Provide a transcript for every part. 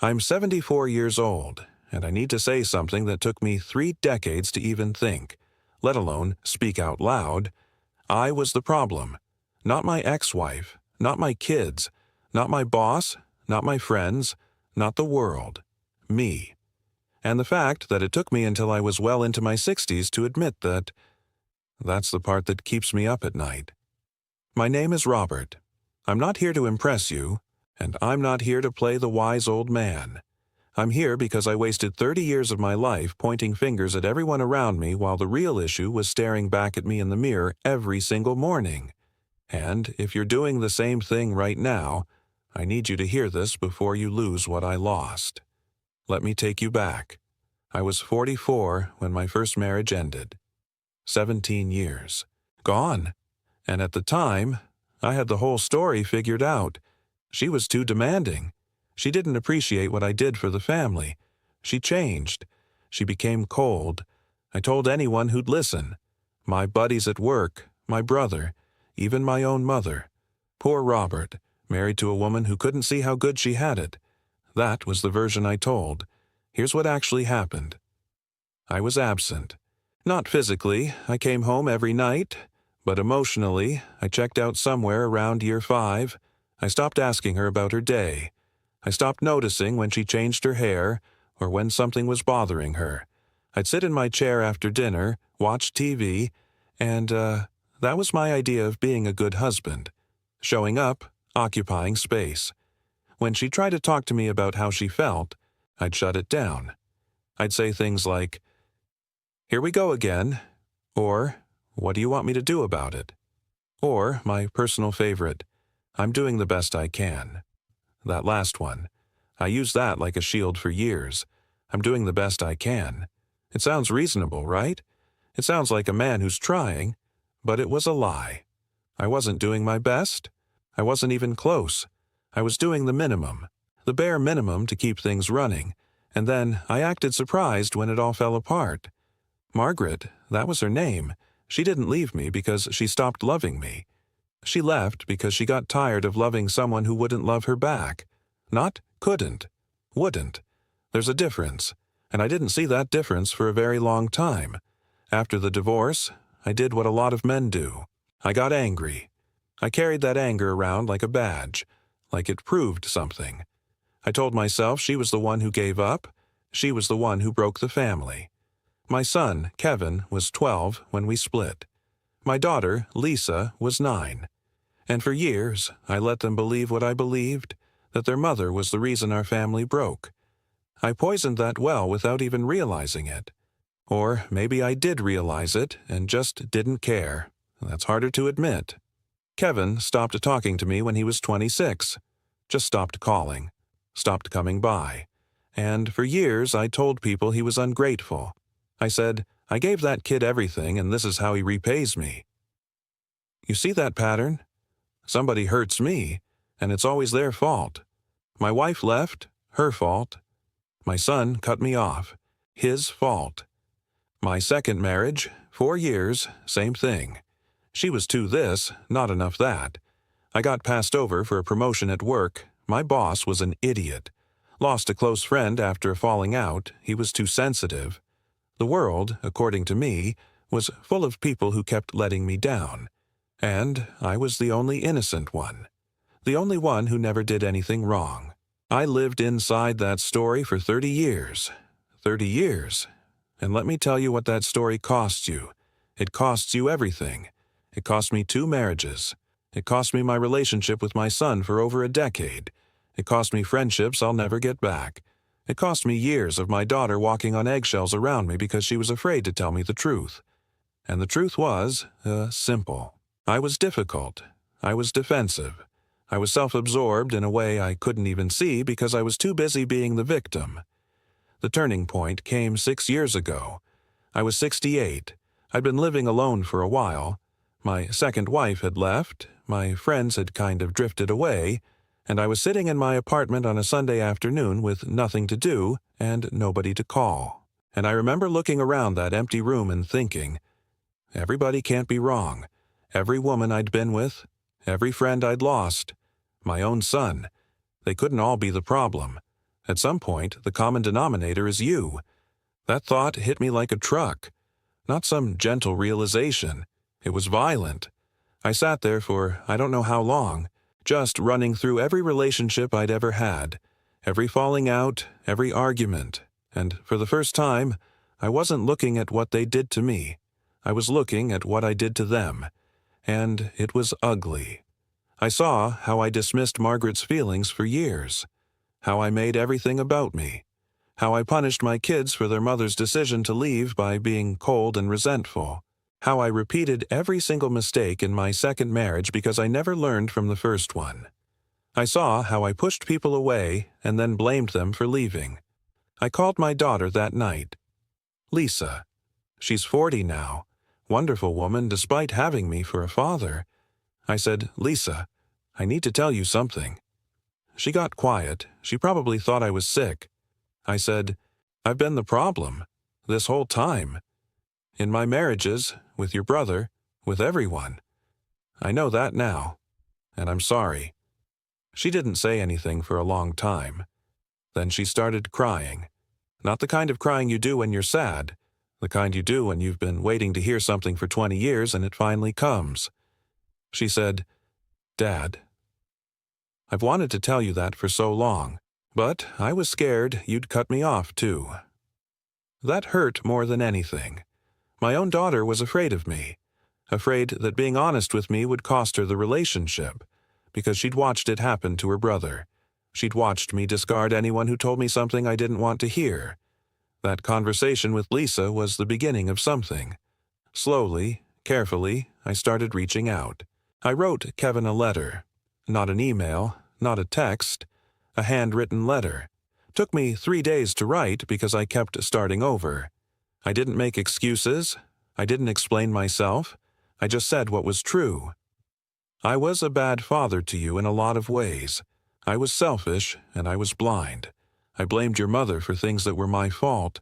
I'm 74 years old, and I need to say something that took me 3 decades to even think, let alone speak out loud. I was the problem. Not my ex-wife, not my kids, not my boss, not my friends, not the world. Me. And the fact that it took me until I was well into my 60s to admit that's the part that keeps me up at night. My name is Robert. I'm not here to impress you, and I'm not here to play the wise old man. I'm here because I wasted 30 years of my life pointing fingers at everyone around me while the real issue was staring back at me in the mirror every single morning. And if you're doing the same thing right now, I need you to hear this before you lose what I lost. Let me take you back. I was 44 when my first marriage ended. 17 years. Gone. And at the time, I had the whole story figured out. She was too demanding. She didn't appreciate what I did for the family. She changed. She became cold. I told anyone who'd listen. My buddies at work, my brother, even my own mother. Poor Robert, married to a woman who couldn't see how good she had it. That was the version I told. Here's what actually happened. I was absent. Not physically, I came home every night, but emotionally, I checked out somewhere around year 5. I stopped asking her about her day. I stopped noticing when she changed her hair or when something was bothering her. I'd sit in my chair after dinner, watch TV, and that was my idea of being a good husband. Showing up, occupying space. When she tried to talk to me about how she felt, I'd shut it down. I'd say things like, "Here we go again," or, "What do you want me to do about it?" Or, my personal favorite, "I'm doing the best I can." That last one. I used that like a shield for years. I'm doing the best I can. It sounds reasonable, right? It sounds like a man who's trying, but it was a lie. I wasn't doing my best. I wasn't even close. I was doing the minimum, the bare minimum to keep things running, and then I acted surprised when it all fell apart. Margaret, that was her name. She didn't leave me because she stopped loving me. She left because she got tired of loving someone who wouldn't love her back. Not couldn't. Wouldn't. There's a difference, and I didn't see that difference for a very long time. After the divorce, I did what a lot of men do. I got angry. I carried that anger around like a badge, like it proved something. I told myself she was the one who gave up. She was the one who broke the family. My son, Kevin, was 12 when we split. My daughter, Lisa, was 9. And for years, I let them believe what I believed, that their mother was the reason our family broke. I poisoned that well without even realizing it. Or maybe I did realize it and just didn't care. That's harder to admit. Kevin stopped talking to me when he was 26. Just stopped calling. Stopped coming by. And for years, I told people he was ungrateful. I said, "I gave that kid everything, and this is how he repays me." You see that pattern? Somebody hurts me, and it's always their fault. My wife left, her fault. My son cut me off, his fault. My second marriage, 4 years, same thing. She was too this, not enough that. I got passed over for a promotion at work. My boss was an idiot. Lost a close friend after a falling out. He was too sensitive. The world, according to me, was full of people who kept letting me down. And I was the only innocent one. The only one who never did anything wrong. I lived inside that story for 30 years. 30 years. And let me tell you what that story costs you. It costs you everything. It cost me 2 marriages. It cost me my relationship with my son for over a decade. It cost me friendships I'll never get back. It cost me years of my daughter walking on eggshells around me because she was afraid to tell me the truth. And the truth was, simple. I was difficult. I was defensive. I was self-absorbed in a way I couldn't even see because I was too busy being the victim. The turning point came 6 years ago. I was 68. I'd been living alone for a while. My second wife had left. My friends had kind of drifted away. And I was sitting in my apartment on a Sunday afternoon with nothing to do and nobody to call. And I remember looking around that empty room and thinking, everybody can't be wrong. Every woman I'd been with, every friend I'd lost, my own son, they couldn't all be the problem. At some point, the common denominator is you. That thought hit me like a truck. Not some gentle realization. It was violent. I sat there for I don't know how long, just running through every relationship I'd ever had, every falling out, every argument, and for the first time, I wasn't looking at what they did to me. I was looking at what I did to them, and it was ugly. I saw how I dismissed Margaret's feelings for years, how I made everything about me, how I punished my kids for their mother's decision to leave by being cold and resentful, how I repeated every single mistake in my second marriage because I never learned from the first one. I saw how I pushed people away and then blamed them for leaving. I called my daughter that night. Lisa. She's 40 now. Wonderful woman despite having me for a father. I said, Lisa, I need to tell you something. She got quiet. She probably thought I was sick. I said, I've been the problem. This whole time. In my marriages, with your brother, with everyone. I know that now. And I'm sorry. She didn't say anything for a long time. Then she started crying. Not the kind of crying you do when you're sad. The kind you do when you've been waiting to hear something for 20 years and it finally comes. She said, Dad, I've wanted to tell you that for so long, but I was scared you'd cut me off too. That hurt more than anything. My own daughter was afraid of me, afraid that being honest with me would cost her the relationship, because she'd watched it happen to her brother. She'd watched me discard anyone who told me something I didn't want to hear. That conversation with Lisa was the beginning of something. Slowly, carefully, I started reaching out. I wrote Kevin a letter. Not an email, not a text, a handwritten letter. Took me 3 days to write because I kept starting over. I didn't make excuses. I didn't explain myself. I just said what was true. I was a bad father to you in a lot of ways. I was selfish and I was blind. I blamed your mother for things that were my fault,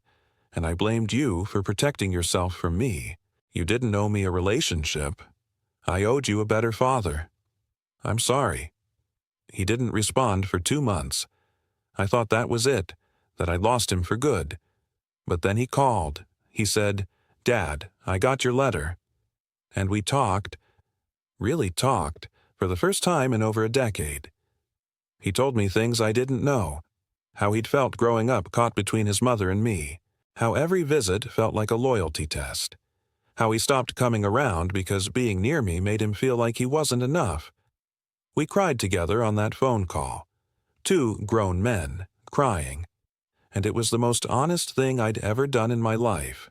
and I blamed you for protecting yourself from me. You didn't owe me a relationship. I owed you a better father. I'm sorry. He didn't respond for 2 months. I thought that was it, that I'd lost him for good. But then he called. He said, Dad, I got your letter. And we talked, really talked, for the first time in over a decade. He told me things I didn't know, how he'd felt growing up caught between his mother and me, how every visit felt like a loyalty test, how he stopped coming around because being near me made him feel like he wasn't enough. We cried together on that phone call, 2 grown men, crying, and it was the most honest thing I'd ever done in my life,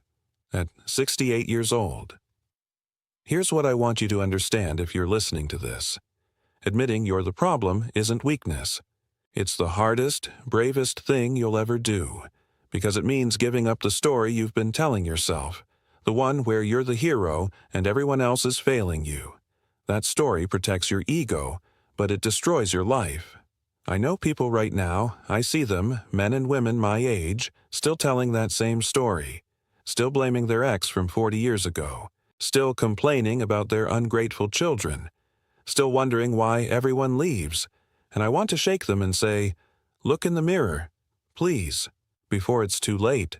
at 68 years old. Here's what I want you to understand if you're listening to this. Admitting you're the problem isn't weakness. It's the hardest, bravest thing you'll ever do, because it means giving up the story you've been telling yourself, the one where you're the hero and everyone else is failing you. That story protects your ego, but it destroys your life. I know people right now, I see them, men and women my age, still telling that same story, still blaming their ex from 40 years ago, still complaining about their ungrateful children, still wondering why everyone leaves, and I want to shake them and say, look in the mirror, please, before it's too late.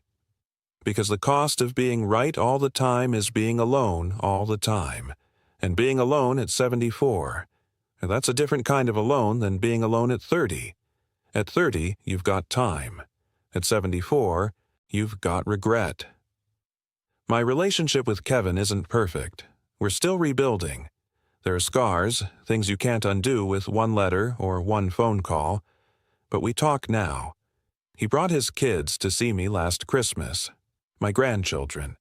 Because the cost of being right all the time is being alone all the time, and being alone at 74. And that's a different kind of alone than being alone at 30. At 30, you've got time. At 74, you've got regret. My relationship with Kevin isn't perfect. We're still rebuilding. There are scars, things you can't undo with 1 letter or 1 phone call. But we talk now. He brought his kids to see me last Christmas. My grandchildren.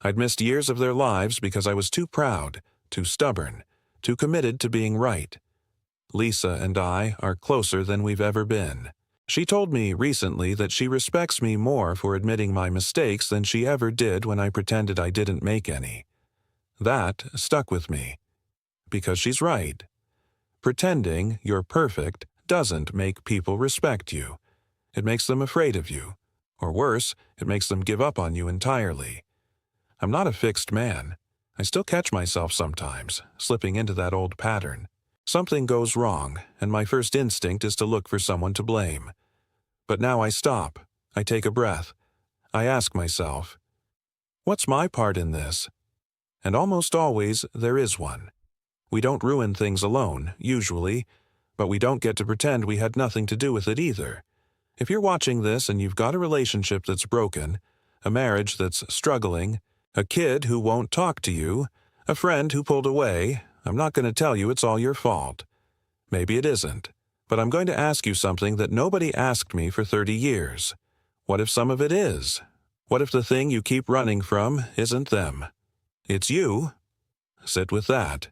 I'd missed years of their lives because I was too proud, too stubborn, too committed to being right. Lisa and I are closer than we've ever been. She told me recently that she respects me more for admitting my mistakes than she ever did when I pretended I didn't make any. That stuck with me. Because she's right. Pretending you're perfect doesn't make people respect you. It makes them afraid of you. Or worse, it makes them give up on you entirely. I'm not a fixed man. I still catch myself sometimes, slipping into that old pattern. Something goes wrong, and my first instinct is to look for someone to blame. But now I stop. I take a breath. I ask myself, what's my part in this? And almost always there is one. We don't ruin things alone, usually, but we don't get to pretend we had nothing to do with it either. If you're watching this and you've got a relationship that's broken, a marriage that's struggling, a kid who won't talk to you, a friend who pulled away, I'm not going to tell you it's all your fault. Maybe it isn't, but I'm going to ask you something that nobody asked me for 30 years. What if some of it is? What if the thing you keep running from isn't them? It's you? Sit with that.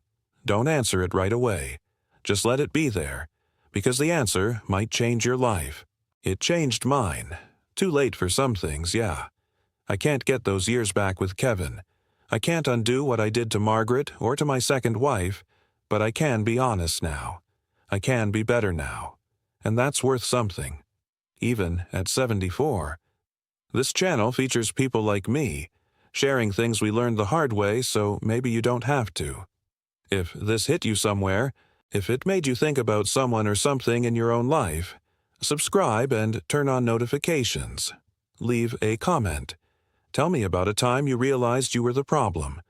Don't answer it right away. Just let it be there, because the answer might change your life. It changed mine. Too late for some things, yeah. I can't get those years back with Kevin. I can't undo what I did to Margaret or to my second wife, but I can be honest now. I can be better now. And that's worth something. Even at 74. This channel features people like me, sharing things we learned the hard way so maybe you don't have to. If this hit you somewhere, if it made you think about someone or something in your own life, subscribe and turn on notifications. Leave a comment. Tell me about a time you realized you were the problem.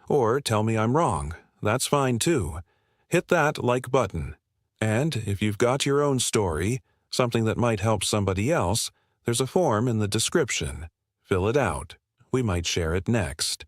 Or tell me I'm wrong. That's fine too. Hit that like button. And if you've got your own story, something that might help somebody else, there's a form in the description. Fill it out. We might share it next.